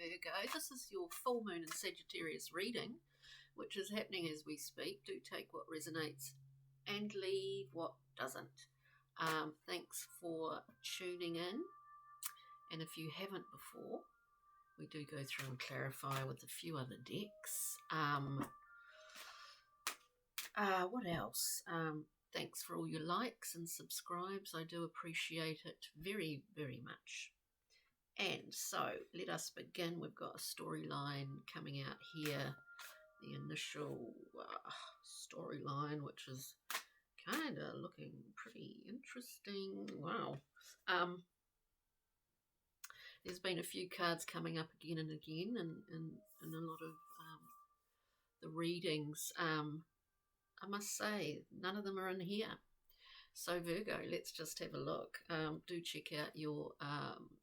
Virgo. This is your full moon and Sagittarius reading, which is happening as we speak. Do take what resonates and leave what doesn't. Thanks for tuning in. And if you haven't before, we do go through and clarify with a few other decks. What else? Thanks for all your likes and subscribes. I do appreciate it very, very much. And so let us begin. We've got a storyline coming out here. The initial storyline, which is kind of looking pretty interesting. Wow. There's been a few cards coming up again and again in a lot of the readings. I must say, none of them are in here. So Virgo, let's just have a look. Do check out your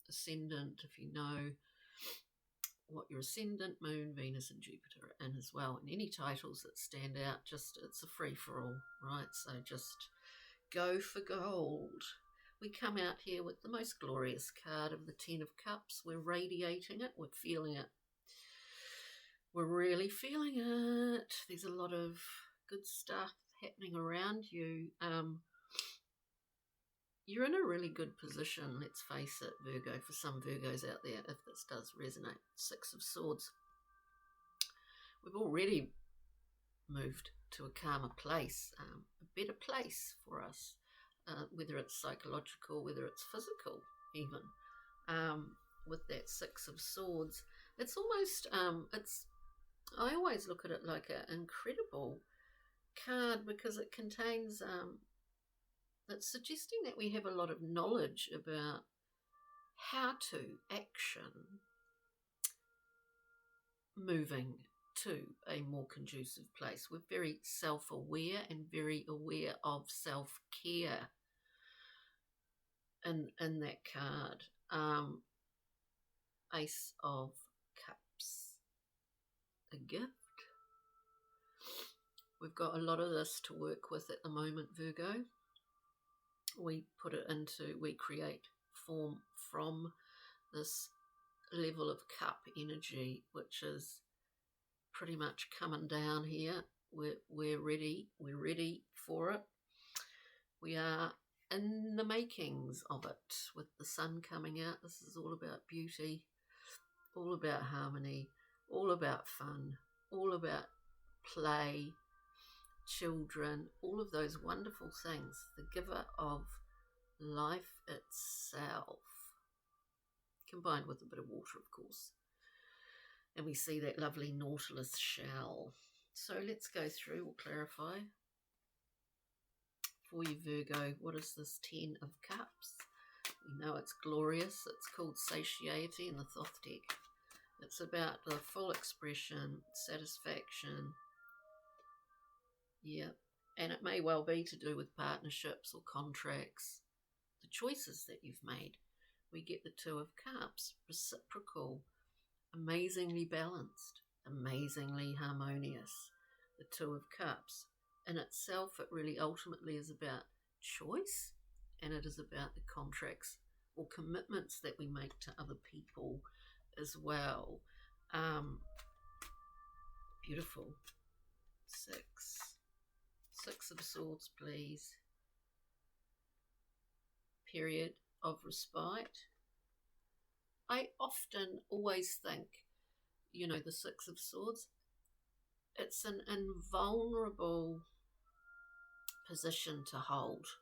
ascendant if you know what your ascendant, moon, Venus and Jupiter are in as well. And any titles that stand out, just it's a free-for-all, right? So just go for gold. We come out here with the most glorious card of the Ten of Cups. We're radiating it. We're feeling it. We're really feeling it. There's a lot of good stuff happening around you. You're in a really good position, let's face it, Virgo, for some Virgos out there, if this does resonate. Six of Swords. We've already moved to a calmer place, a better place for us, whether it's psychological, whether it's physical even, with that Six of Swords. It's almost, I always look at it like an incredible card because it contains, it's suggesting that we have a lot of knowledge about how to action moving to a more conducive place. We're very self-aware and very aware of self-care in that card. Ace of Cups, a gift. We've got a lot of this to work with at the moment, Virgo. We put it into, we create form from this level of cup energy, which is pretty much coming down here. We're ready for it. We are in the makings of it with the sun coming out. This is all about beauty, all about harmony, all about fun, all about play, children, all of those wonderful things, the giver of life itself, combined with a bit of water, of course. And we see that lovely nautilus shell. So let's go through, we'll clarify for you, Virgo. What is this Ten of Cups? We know it's glorious. It's called satiety in the Thoth deck. It's about the full expression, satisfaction. Yeah, and it may well be to do with partnerships or contracts, the choices that you've made. We get the Two of Cups, reciprocal, amazingly balanced, amazingly harmonious. The Two of Cups. In itself, it really ultimately is about choice, and it is about the contracts or commitments that we make to other people as well. Beautiful. Six of Swords, please. Period of respite. I often always think, the Six of Swords, it's an invulnerable position to hold.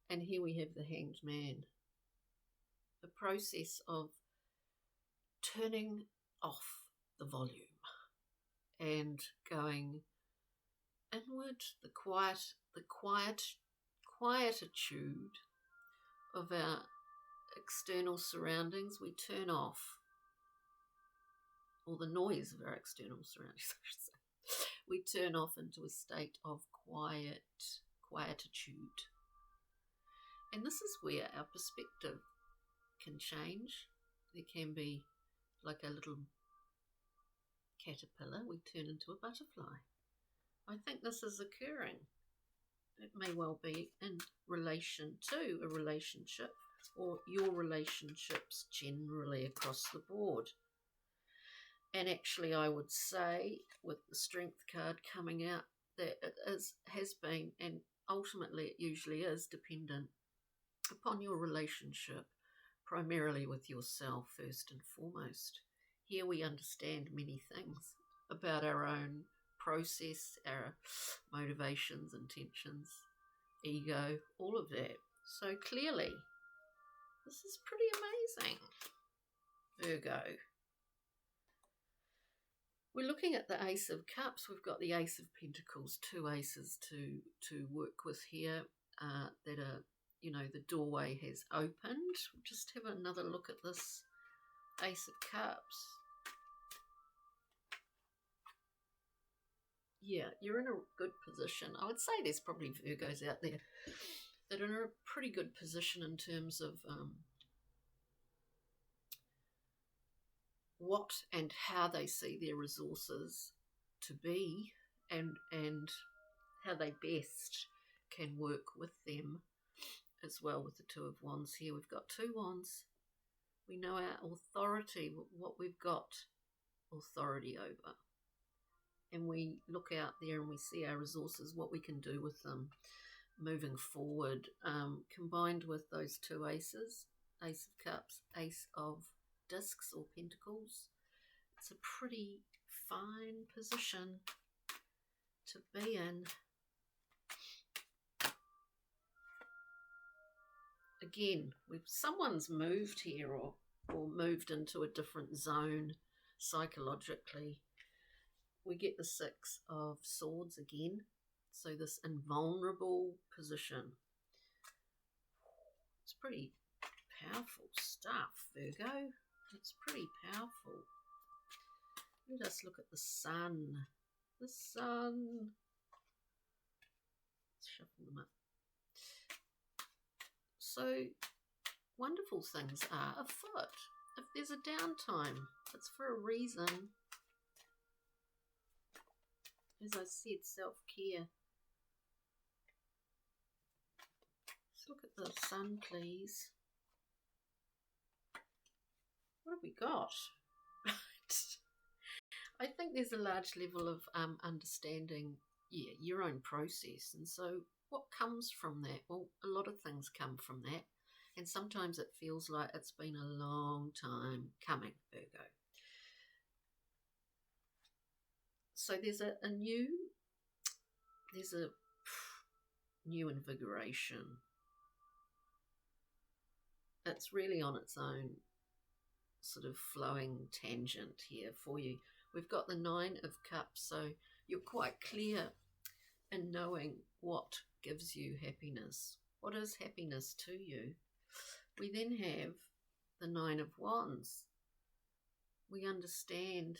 And here we have the Hanged Man. The process of turning off the volume and going inward, the quietude of our external surroundings. We turn off, or the noise of our external surroundings, I should say. We turn off into a state of quietude. And this is where our perspective can change. There can be like a little caterpillar, we turn into a butterfly. I think this is occurring. It may well be in relation to a relationship or your relationships generally across the board. And actually, I would say, with the Strength card coming out, that it has been, and ultimately it usually is, dependent upon your relationship, primarily with yourself first and foremost. Here we understand many things about our own process, our motivations, intentions, ego, all of that. So clearly, this is pretty amazing, Virgo. We're looking at the Ace of Cups. We've got the Ace of Pentacles, two aces to work with here that are, you know, the doorway has opened. We'll just have another look at this Ace of Cups. Yeah, you're in a good position. I would say there's probably Virgos out there that are in a pretty good position in terms of what and how they see their resources to be, and how they best can work with them as well. With the Two of Wands here, we've got two wands. We know our authority, what we've got authority over, and we look out there and we see our resources, what we can do with them moving forward, combined with those two aces, Ace of Cups, Ace of Discs or Pentacles. It's a pretty fine position to be in. Again, someone's moved here or moved into a different zone psychologically. We get the Six of Swords again. So this invulnerable position. It's pretty powerful stuff, Virgo. It's pretty powerful. Let us look at the Sun. The Sun. Let's shuffle them up. So wonderful things are afoot. If there's a downtime, it's for a reason. As I said, self-care. Let's look at the Sun, please. What have we got? I think there's a large level of understanding, your own process. And so what comes from that? Well, a lot of things come from that. And sometimes it feels like it's been a long time coming, Virgo. So there's a new invigoration. It's really on its own sort of flowing tangent here for you. We've got the Nine of Cups, so you're quite clear in knowing what gives you happiness. What is happiness to you? We then have the Nine of Wands. We understand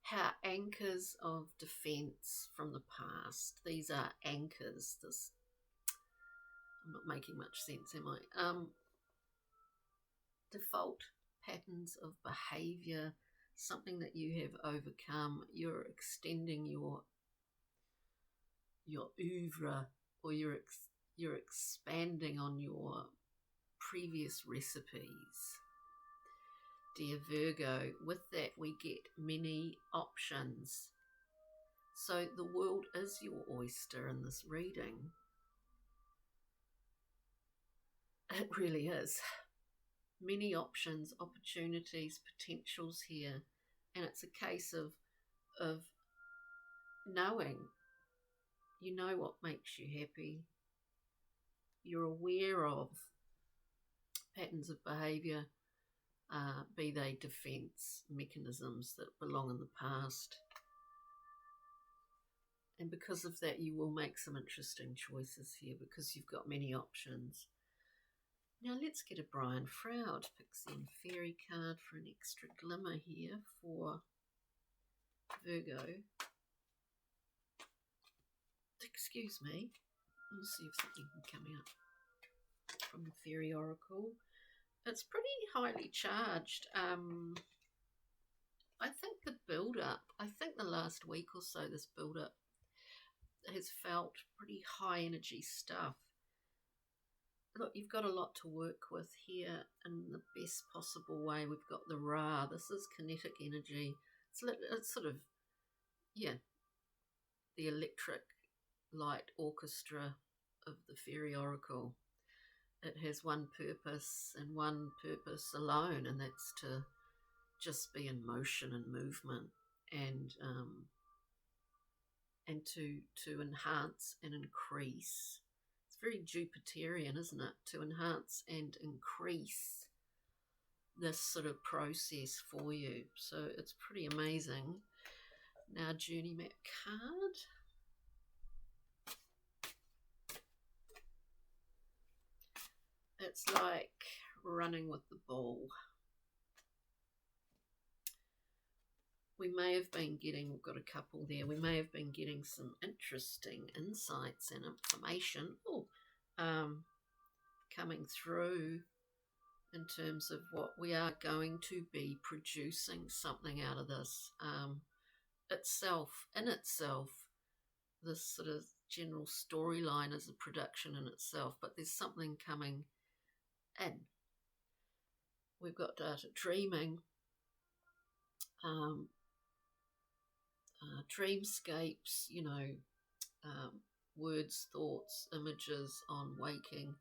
how anchors of defense from the past, these are anchors. I'm not making much sense, am I? Default patterns of behavior, something that you have overcome. You're extending your oeuvre, or you're expanding on your previous recipes. Dear Virgo, with that we get many options. So the world is your oyster in this reading. It really is. Many options, opportunities, potentials here. And it's a case of knowing. You know what makes you happy. You're aware of patterns of behaviour, be they defence mechanisms that belong in the past. And because of that, you will make some interesting choices here because you've got many options. Now let's get a Brian Froud Pixie and Fairy card for an extra glimmer here for Virgo. Excuse me. Let's see if something can come out from the Fairy Oracle. It's pretty highly charged. I think the build-up, I think the last week or so, this build-up has felt pretty high energy stuff. look, you've got a lot to work with here in the best possible way. We've got the Ra. This is kinetic energy. It's sort of, yeah, the electric light orchestra of the fairy oracle. It has one purpose and one purpose alone, and that's to just be in motion and movement, and to enhance and increase. It's very Jupiterian, isn't it? To enhance and increase this sort of process for you. So it's pretty amazing. Now, journey map card. It's like running with the bull. We may have been getting, we've got a couple there, we may have been getting some interesting insights and information coming through in terms of what we are going to be producing something out of this. In itself, this sort of general storyline is a production in itself, but there's something coming in. We've got data dreaming, dreamscapes, words, thoughts, images on waking.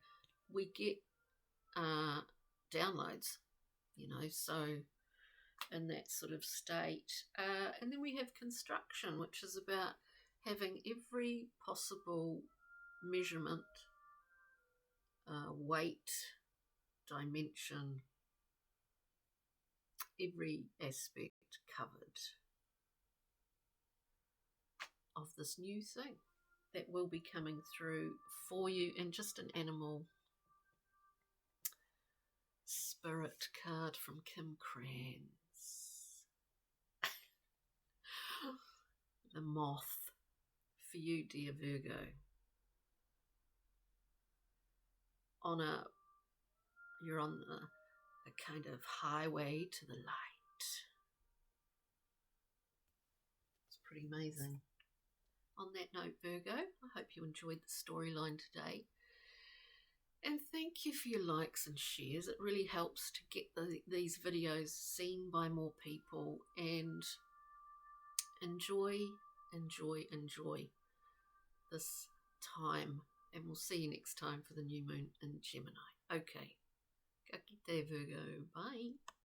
We get downloads, so in that sort of state. And then we have construction, which is about having every possible measurement, weight, dimension, every aspect covered of this new thing that will be coming through for you, and just an animal spirit card from Kim Kranz. The moth for you, dear Virgo. You're on a kind of highway to the light. It's pretty amazing. On that note, Virgo, I hope you enjoyed the storyline today. And thank you for your likes and shares. It really helps to get these videos seen by more people. And enjoy this time. And we'll see you next time for the new moon in Gemini. Okay. Ka kite, Virgo. Bye.